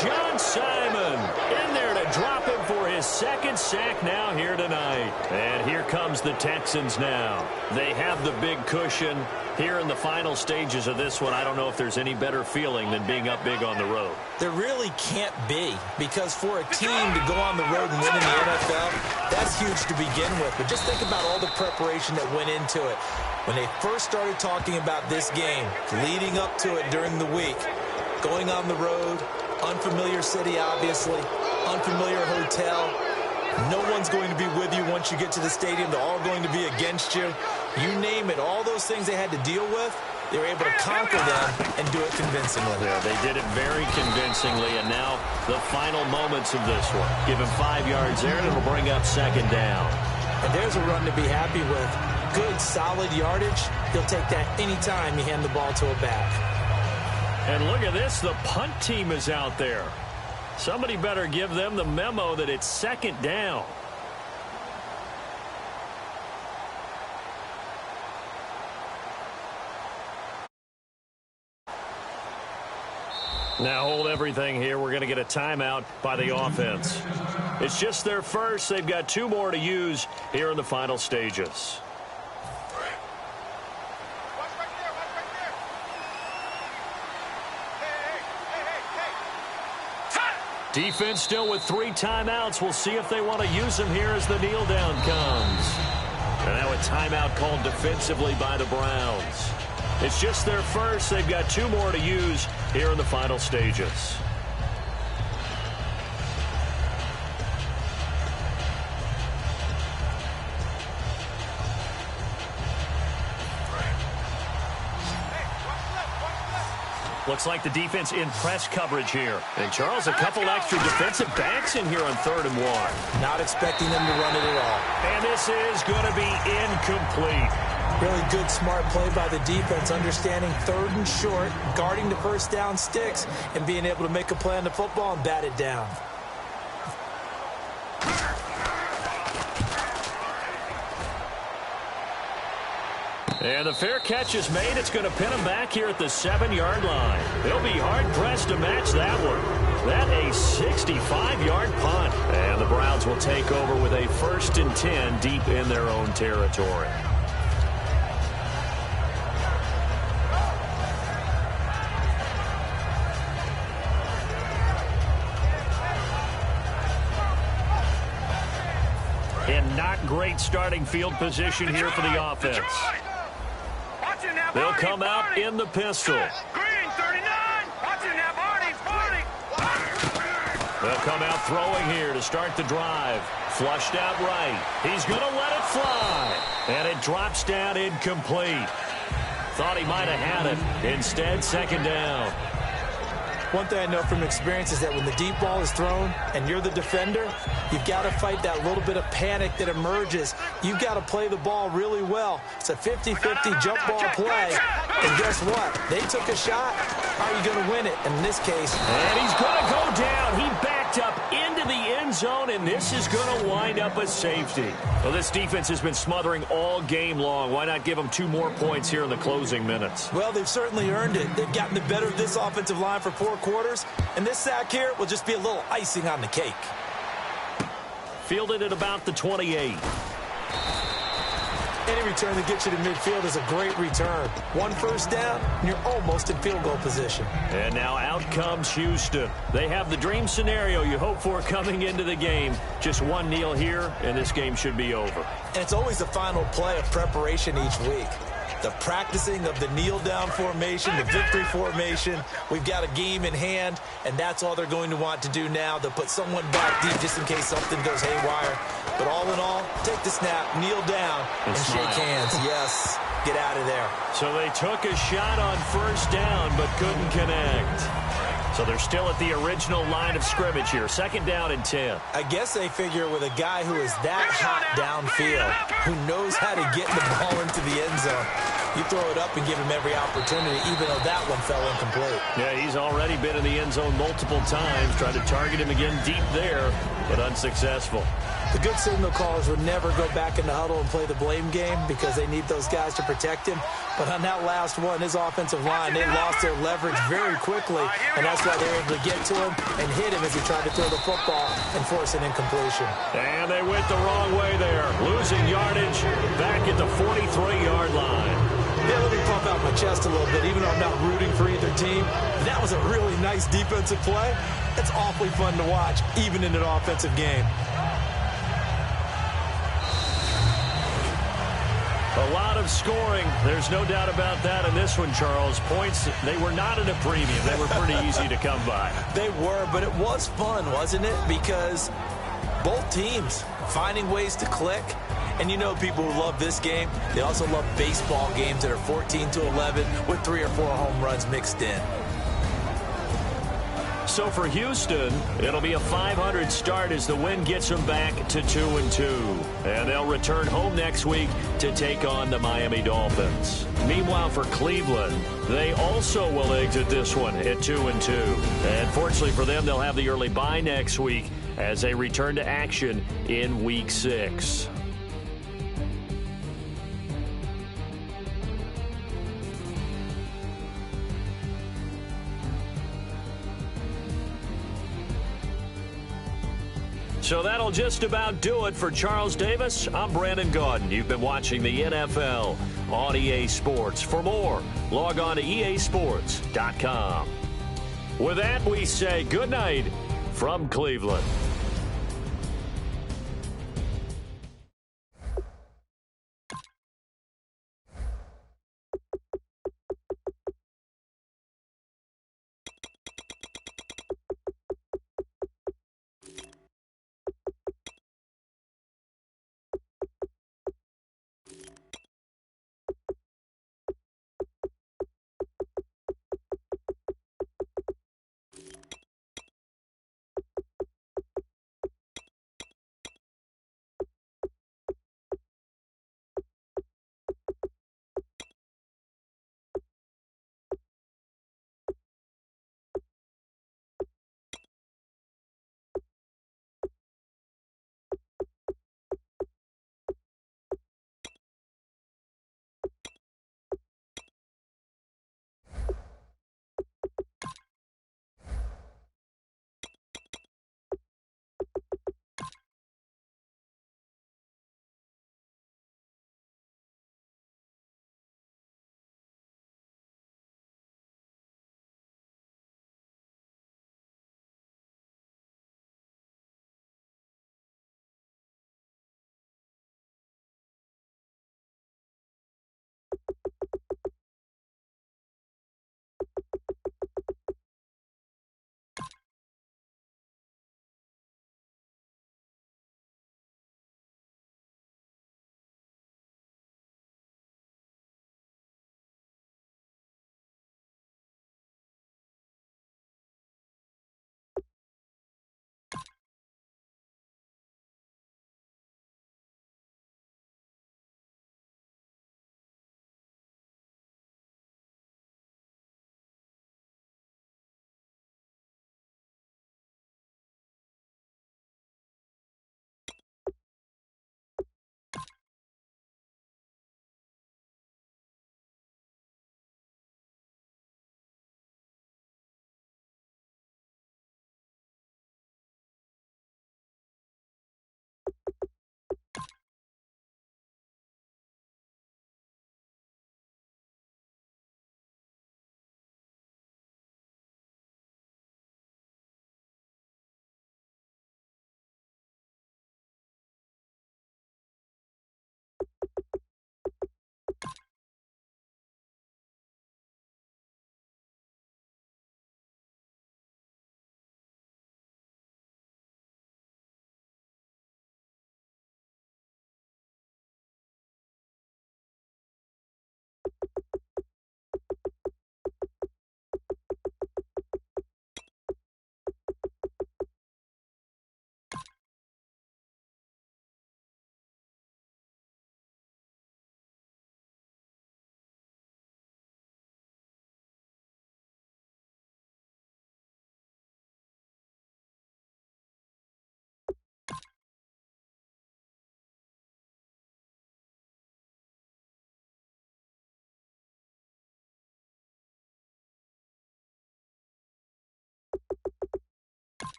John Simon in there to drop him for his 2nd sack now here tonight. And here comes the Texans now. They have the big cushion. Here in the final stages of this one, I don't know if there's any better feeling than being up big on the road. There really can't be, because for a team to go on the road and win in the NFL, that's huge to begin with. But just think about all the preparation that went into it. When they first started talking about this game, leading up to it during the week, going on the road, unfamiliar city, obviously, unfamiliar hotel. No one's going to be with you once you get to the stadium. They're all going to be against you. You name it, all those things they had to deal with, they were able to conquer them and do it convincingly. Yeah, they did it very convincingly, and now the final moments of this one. Give him 5 yards there, and it'll bring up 2nd down. And there's a run to be happy with. Good, solid yardage. He'll take that anytime you hand the ball to a back. And look at this, the punt team is out there. Somebody better give them the memo that it's 2nd down. Now hold everything here. We're going to get a timeout by the offense. It's just their first. They've got 2 more to use here in the final stages. Defense still with 3 timeouts. We'll see if they want to use them here as the kneel down comes. And now a timeout called defensively by the Browns. It's just their first. They've got 2 more to use here in the final stages. Looks like the defense in press coverage here. And, Charles, a couple extra defensive backs in here on 3rd and 1. Not expecting them to run it at all. And this is going to be incomplete. Really good, smart play by the defense, understanding 3rd and short, guarding the first down sticks, and being able to make a play on the football and bat it down. And the fair catch is made. It's going to pin him back here at the 7-yard line. They'll be hard-pressed to match that one. That a 65-yard punt. And the Browns will take over with a 1st and 10 deep in their own territory. And not great starting field position here for the offense. They'll come out in the pistol. Green, 39. Watch it now, Barney. They'll come out throwing here to start the drive. Flushed out right. He's going to let it fly. And it drops down incomplete. Thought he might have had it. Instead, 2nd down. One thing I know from experience is that when the deep ball is thrown and you're the defender, you've got to fight that little bit of panic that emerges. You've got to play the ball really well. It's a 50-50 jump ball play. And guess what? They took a shot. How are you going to win it? In this case. And he's going to go down. He backed up into the end zone, and this is going to wind up a safety. Well, this defense has been smothering all game long. Why not give them 2 more points here in the closing minutes? Well, they've certainly earned it. They've gotten the better of this offensive line for 4 quarters, and this sack here will just be a little icing on the cake. Fielded at about the 28. Any return that gets you to midfield is a great return. 1 first down, and you're almost in field goal position. And now out comes Houston. They have the dream scenario you hope for coming into the game. Just 1 kneel here, and this game should be over. And it's always the final play of preparation each week. The practicing of the kneel-down formation, the victory formation. We've got a game in hand, and that's all they're going to want to do now. They'll put someone back deep just in case something goes haywire. But all in all, take the snap, kneel down, and shake hands. Yes, get out of there. So they took a shot on first down, but couldn't connect. So they're still at the original line of scrimmage here. 2nd down and 10. I guess they figure with a guy who is that hot downfield, who knows how to get the ball into the end zone, you throw it up and give him every opportunity, even though that one fell incomplete. Yeah, he's already been in the end zone multiple times. Tried to target him again deep there, but unsuccessful. The good signal callers would never go back in the huddle and play the blame game because they need those guys to protect him. But on that last one, his offensive line, they lost their leverage very quickly, and that's why they were able to get to him and hit him as he tried to throw the football and force an incompletion. And they went the wrong way there, losing yardage back at the 43-yard line. Yeah, let me pump out my chest a little bit, even though I'm not rooting for either team. That was a really nice defensive play. It's awfully fun to watch, even in an offensive game. A lot of scoring. There's no doubt about that in this one, Charles. Points, they were not at a premium. They were pretty easy to come by. They were, but it was fun, wasn't it? Because both teams finding ways to click. And you know people who love this game, they also love baseball games that are 14-11 with 3 or 4 home runs mixed in. So for Houston, it'll be a .500 start as the win gets them back to 2-2. And they'll return home next week to take on the Miami Dolphins. Meanwhile, for Cleveland, they also will exit this one at 2-2. And fortunately for them, they'll have the early bye next week as they return to action in Week 6. So that'll just about do it for Charles Davis. I'm Brandon Gaudin. You've been watching the NFL on EA Sports. For more, log on to easports.com. With that, we say good night from Cleveland.